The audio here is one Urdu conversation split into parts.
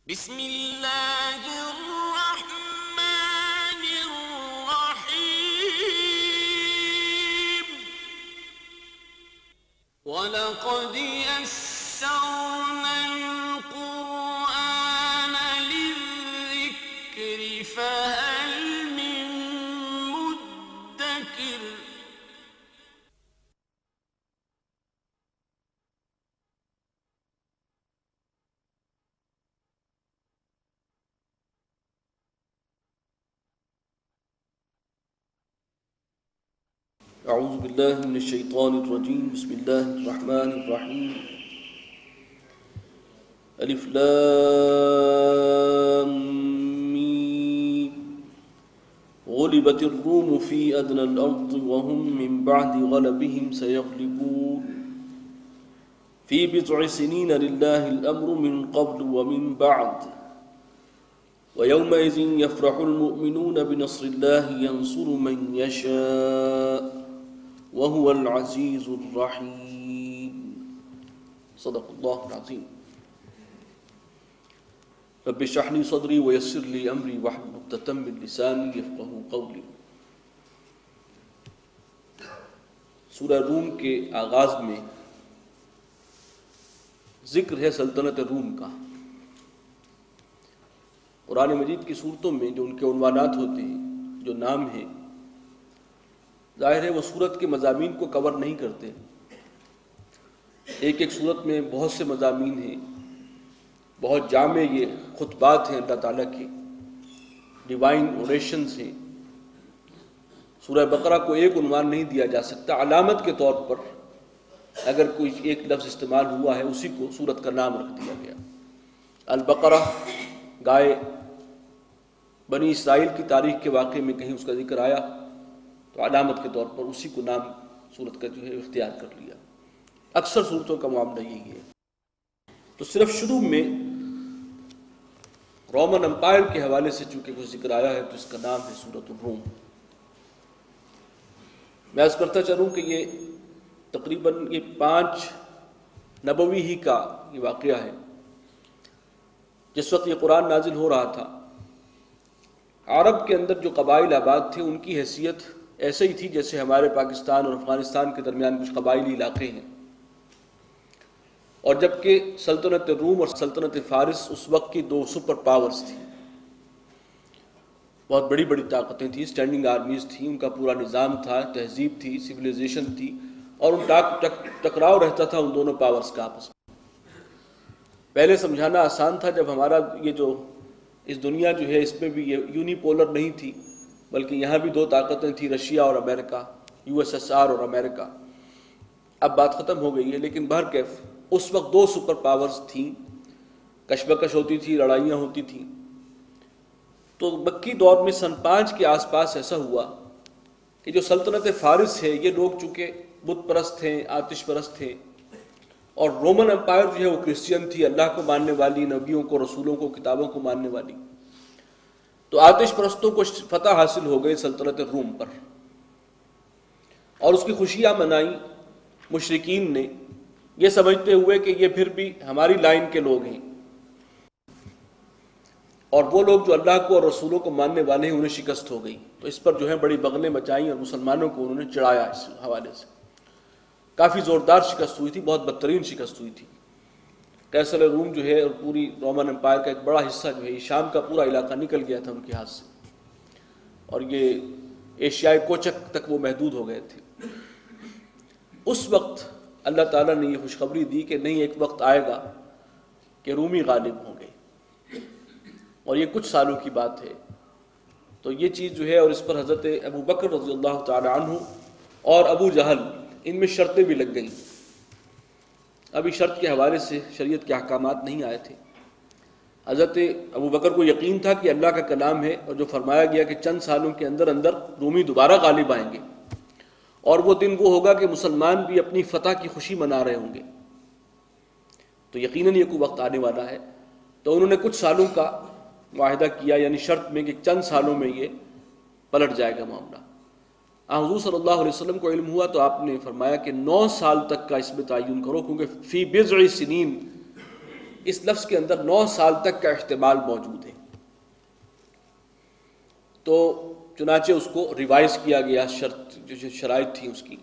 بسم اللہ الرحمن الرحیم وَلَقَدْ يَسَّرْنَا الْقُرْآنَ لِلذِّكْرِ فَهَلْ مِن مُدَّكِرٍ اعوذ باللہ من الشیطان الرجیم بسم اللہ الرحمن الرحیم الف لام میم غلبت الروم فی ادنى الارض وهم من بعد غلبهم سيغلبون في بضع سنين لله الامر من قبل ومن بعد ويومئذ يفرح المؤمنون بنصر الله ينصر من يشاء وهو العزيز الرحيم صدق الله العظيم رب اشرح لي صدري ويسر لي امري واحلل عقدة من لساني يفقهوا قولي۔ سورہ روم کے آغاز میں ذکر ہے سلطنت روم کا۔ قرآن مجید کی صورتوں میں جو ان کے عنوانات ہوتے ہیں، جو نام ہیں، ظاہر ہے وہ سورت کے مضامین کو کور نہیں کرتے۔ ایک ایک سورت میں بہت سے مضامین ہیں، بہت جامع یہ خطبات ہیں اللہ تعالیٰ کے، ڈیوائن اوریشنز ہیں۔ سورہ بقرہ کو ایک عنوان نہیں دیا جا سکتا، علامت کے طور پر اگر کوئی ایک لفظ استعمال ہوا ہے اسی کو سورت کا نام رکھ دیا گیا۔ البقرہ، گائے، بنی اسرائیل کی تاریخ کے واقعے میں کہیں اس کا ذکر آیا تو علامت کے طور پر اسی کو نام سورت کا جو ہے اختیار کر لیا۔ اکثر سورتوں کا معاملہ یہی ہے۔ تو صرف شروع میں رومن امپائر کے حوالے سے چونکہ کچھ ذکر آیا ہے تو اس کا نام ہے سورۃ الروم۔ میں عرض کرتا چلوں کہ یہ تقریباً یہ 5 نبوی ہی کا یہ واقعہ ہے۔ جس وقت یہ قرآن نازل ہو رہا تھا، عرب کے اندر جو قبائل آباد تھے ان کی حیثیت ایسے ہی تھی جیسے ہمارے پاکستان اور افغانستان کے درمیان کچھ قبائلی علاقے ہیں، اور جبکہ سلطنت روم اور سلطنت فارس اس وقت کی 2 سپر پاورز تھیں، بہت بڑی بڑی طاقتیں تھیں، اسٹینڈنگ آرمیز تھیں، ان کا پورا نظام تھا، تہذیب تھی، سویلائزیشن تھی، اور ان ٹکراؤ رہتا تھا ان دونوں پاورز کا آپس میں۔ پہلے سمجھانا آسان تھا جب ہمارا یہ جو اس دنیا جو ہے اس میں بھی یہ یونی پولر نہیں تھی، بلکہ یہاں بھی 2 طاقتیں تھیں، رشیا اور امریکہ، USSR اور امریکہ۔ اب بات ختم ہو گئی ہے، لیکن بہرکیف اس وقت 2 سپر پاورز تھیں، کشمکش ہوتی تھی، لڑائیاں ہوتی تھیں۔ تو مکی دور میں سن 5 کے آس پاس ایسا ہوا کہ جو سلطنت فارس ہے یہ لوگ چونکہ بت پرست ہیں، آتش پرست تھے، اور رومن امپائر جو ہے وہ کرسچین تھی، اللہ کو ماننے والی، نبیوں کو، رسولوں کو، کتابوں کو ماننے والی۔ تو آتش پرستوں کو فتح حاصل ہو گئی سلطنت روم پر، اور اس کی خوشیاں منائیں مشرکین نے، یہ سمجھتے ہوئے کہ یہ پھر بھی ہماری لائن کے لوگ ہیں، اور وہ لوگ جو اللہ کو اور رسولوں کو ماننے والے ہیں انہیں شکست ہو گئی۔ تو اس پر جو ہے بڑی بغلیں مچائیں اور مسلمانوں کو انہوں نے چڑھایا۔ اس حوالے سے کافی زوردار شکست ہوئی تھی، بہت بدترین شکست ہوئی تھی۔ قیصر روم جو ہے اور پوری رومن امپائر کا ایک بڑا حصہ جو ہے شام کا پورا علاقہ نکل گیا تھا ان کے ہاتھ سے، اور یہ ایشیائی کوچک تک وہ محدود ہو گئے تھے۔ اس وقت اللہ تعالیٰ نے یہ خوشخبری دی کہ نہیں، ایک وقت آئے گا کہ رومی غالب ہوں گے، اور یہ کچھ سالوں کی بات ہے۔ تو یہ چیز جو ہے، اور اس پر حضرت ابو بکر رضی اللہ تعالی عنہ اور ابو جہل، ان میں شرطیں بھی لگ گئیں۔ ابھی شرط کے حوالے سے شریعت کے احکامات نہیں آئے تھے۔ حضرت ابو بکر کو یقین تھا کہ اللہ کا کلام ہے، اور جو فرمایا گیا کہ چند سالوں کے اندر اندر رومی دوبارہ غالب آئیں گے، اور وہ دن وہ ہوگا کہ مسلمان بھی اپنی فتح کی خوشی منا رہے ہوں گے، تو یقیناً یہ کوئی وقت آنے والا ہے۔ تو انہوں نے کچھ سالوں کا معاہدہ کیا، یعنی شرط میں کہ چند سالوں میں یہ پلٹ جائے گا معاملہ۔ حضور صلی اللہ علیہ وسلم کو علم ہوا تو آپ نے فرمایا کہ 9 سال تک کا اس میں تعین کرو، کیونکہ فی بضع سنین اس لفظ کے اندر 9 سال تک کا احتمال موجود ہے، تو چنانچہ اس کو ریوائز کیا گیا، شرط جو شرائط تھی اس کی،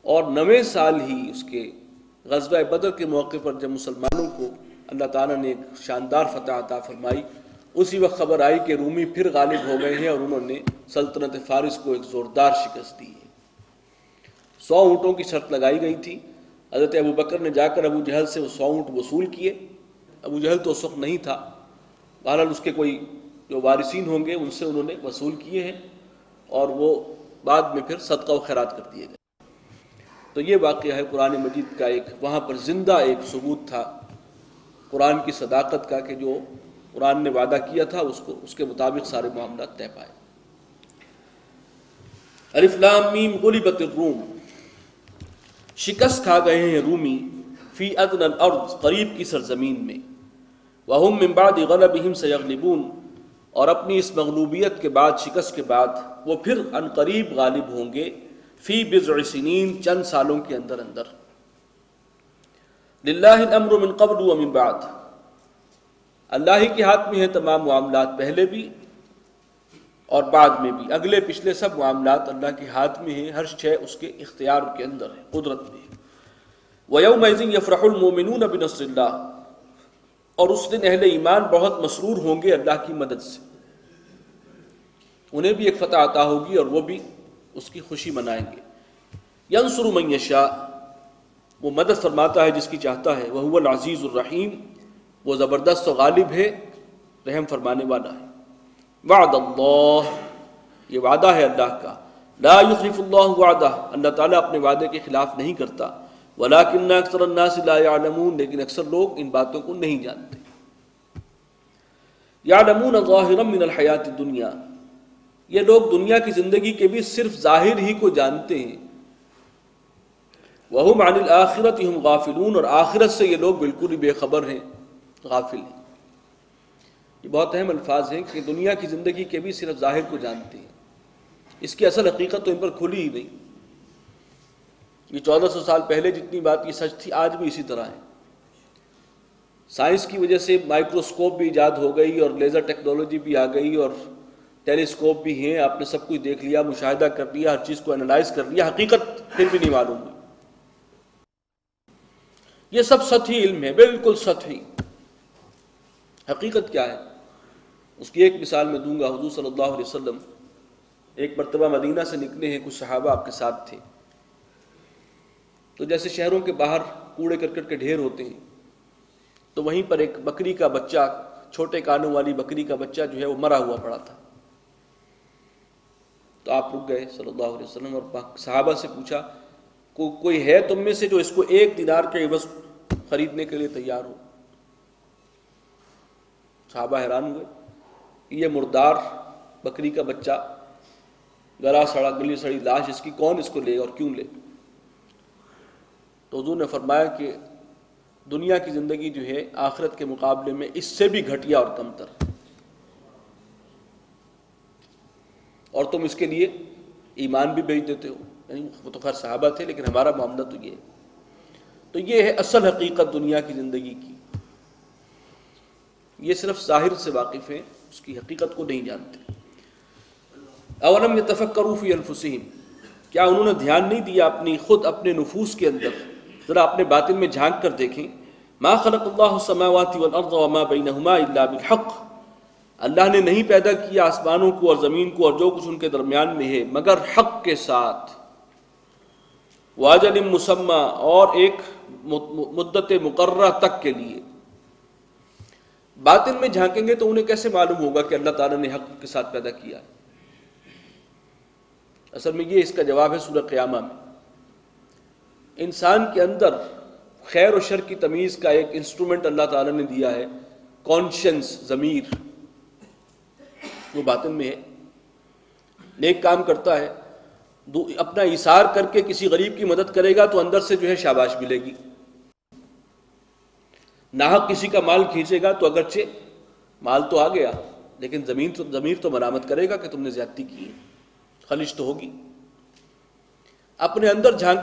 اور 9ویں سال ہی اس کے غزوہ بدر کے موقع پر جب مسلمانوں کو اللہ تعالیٰ نے ایک شاندار فتح عطا فرمائی، اسی وقت خبر آئی کہ رومی پھر غالب ہو گئے ہیں اور انہوں نے سلطنت فارس کو ایک زوردار شکست دی ہے۔ 100 اونٹوں کی شرط لگائی گئی تھی، حضرت ابو بکر نے جا کر ابو جہل سے وہ 100 اونٹ وصول کیے۔ ابو جہل تو اس وقت نہیں تھا، بہرحال اس کے کوئی جو وارثین ہوں گے ان سے انہوں نے وصول کیے ہیں، اور وہ بعد میں پھر صدقہ و خیرات کر دیے گئے۔ تو یہ واقعہ ہے قرآن مجید کا ایک وہاں پر زندہ ایک ثبوت تھا قرآن کی صداقت کا، کہ جو قرآن نے وعدہ کیا تھا اس کے مطابق سارے معاملات طے پائے۔ الف لام میم غلبت الروم، شکست کھا گئے ہیں رومی، فی ادنی الارض، قریب کی سرزمین میں، وہم من بعد غلبہم سیغلبون، اور اپنی اس مغلوبیت کے بعد، شکست کے بعد، وہ پھر ان قریب غالب ہوں گے، فی بضع سنین، چند سالوں کے اندر اندر۔ للہ الامر من قبل ومن بعد، اللہ ہی کے ہاتھ میں ہیں تمام معاملات، پہلے بھی اور بعد میں بھی، اگلے پچھلے سب معاملات اللہ کے ہاتھ میں ہیں، ہر شے اس کے اختیار کے اندر ہے، قدرت میں ہے۔ وَيَوْمَئِذٍ يَفْرَحُ الْمُؤْمِنُونَ بِنَصْرِ اللَّهِ، اور اس دن اہل ایمان بہت مسرور ہوں گے اللہ کی مدد سے، انہیں بھی ایک فتح عطا ہوگی اور وہ بھی اس کی خوشی منائیں گے۔ يَنصُرُ مَن يَشَاءُ، وہ مدد فرماتا ہے جس کی چاہتا ہے، وَهُوَ الْعَزِيزُ الرَّحِيمُ، وہ زبردست و غالب ہے، رحم فرمانے والا ہے۔ وعد اللہ، یہ وعدہ ہے اللہ کا، لا یخلف اللہ وعدہ، اللہ تعالیٰ اپنے وعدے کے خلاف نہیں کرتا، ولکن اکثر الناس لا یعلمون، لیکن اکثر لوگ ان باتوں کو نہیں جانتے۔ یعلمون ظاہرا من الحیات الدنیا، یہ لوگ دنیا کی زندگی کے بھی صرف ظاہر ہی کو جانتے ہیں، وہم عن الآخرۃ ہم غافلون، اور آخرت سے یہ لوگ بالکل ہی بے خبر ہیں، غافل ہیں۔ یہ بہت اہم الفاظ ہیں کہ دنیا کی زندگی کے بھی صرف ظاہر کو جانتے ہیں، اس کی اصل حقیقت تو ان پر کھلی ہی نہیں۔ یہ 1400 سال پہلے جتنی بات یہ سچ تھی، آج بھی اسی طرح ہے۔ سائنس کی وجہ سے مائکروسکوپ بھی ایجاد ہو گئی، اور لیزر ٹیکنالوجی بھی آ گئی، اور ٹیلیسکوپ بھی ہیں، آپ نے سب کچھ دیکھ لیا، مشاہدہ کر لیا، ہر چیز کو انالائز کر لیا، حقیقت پھر بھی نہیں معلوم ہوئی۔ یہ سب سطحی علم ہے، بالکل سطحی۔ حقیقت کیا ہے اس کی ایک مثال میں دوں گا۔ حضور صلی اللہ علیہ وسلم ایک مرتبہ مدینہ سے نکلے ہیں، کچھ صحابہ آپ کے ساتھ تھے، تو جیسے شہروں کے باہر کوڑے کرکٹ کے ڈھیر ہوتے ہیں، تو وہیں پر ایک بکری کا بچہ، چھوٹے کانوں والی بکری کا بچہ جو ہے وہ مرا ہوا پڑا تھا۔ تو آپ رک گئے صلی اللہ علیہ وسلم اور صحابہ سے پوچھا، کوئی ہے تم میں سے جو اس کو 1 دینار کے عوض خریدنے کے لیے تیار ہو؟ صحابہ حیران ہوئے، یہ مردار بکری کا بچہ، گلا سڑا گلی سڑی لاش، اس کی کون اس کو لے اور کیوں لے؟ تو حضور نے فرمایا کہ دنیا کی زندگی جو ہے آخرت کے مقابلے میں اس سے بھی گھٹیا اور کمتر، اور تم اس کے لیے ایمان بھی بھیج دیتے ہو۔ یعنی وہ تو خیر صحابہ تھے، لیکن ہمارا معاملہ تو یہ ہے۔ تو یہ ہے اصل حقیقت دنیا کی زندگی کی۔ یہ صرف ظاہر سے واقف ہیں، اس کی حقیقت کو نہیں جانتے۔ اولم یتفکروا فی انفسہم، کیا انہوں نے دھیان نہیں دیا اپنے نفوس کے اندر؟ ذرا اپنے باطن میں جھانک کر دیکھیں۔ ما خلق اللہ السماوات والارض وما بینہما الا بالحق، اللہ نے نہیں پیدا کیا آسمانوں کو اور زمین کو اور جو کچھ ان کے درمیان میں ہے مگر حق کے ساتھ، واجل مسمى، اور ایک مدت مقررہ تک کے لیے۔ باطن میں جھانکیں گے تو انہیں کیسے معلوم ہوگا کہ اللہ تعالیٰ نے حق کے ساتھ پیدا کیا ہے؟ اصل میں یہ اس کا جواب ہے سورہ قیامہ میں۔ انسان کے اندر خیر و شر کی تمیز کا ایک انسٹرومنٹ اللہ تعالیٰ نے دیا ہے، کانشنس، ضمیر، وہ باطن میں ہے۔ نیک کام کرتا ہے، اپنا ایثار کر کے کسی غریب کی مدد کرے گا تو اندر سے جو ہے شاباش ملے گی۔ ناحق کسی کا مال کھینچے گا تو اگرچہ مال تو آ گیا، لیکن ضمیر تو ملامت کرے گا کہ تم نے زیادتی کی، خلش تو ہوگی۔ اپنے اندر جھانک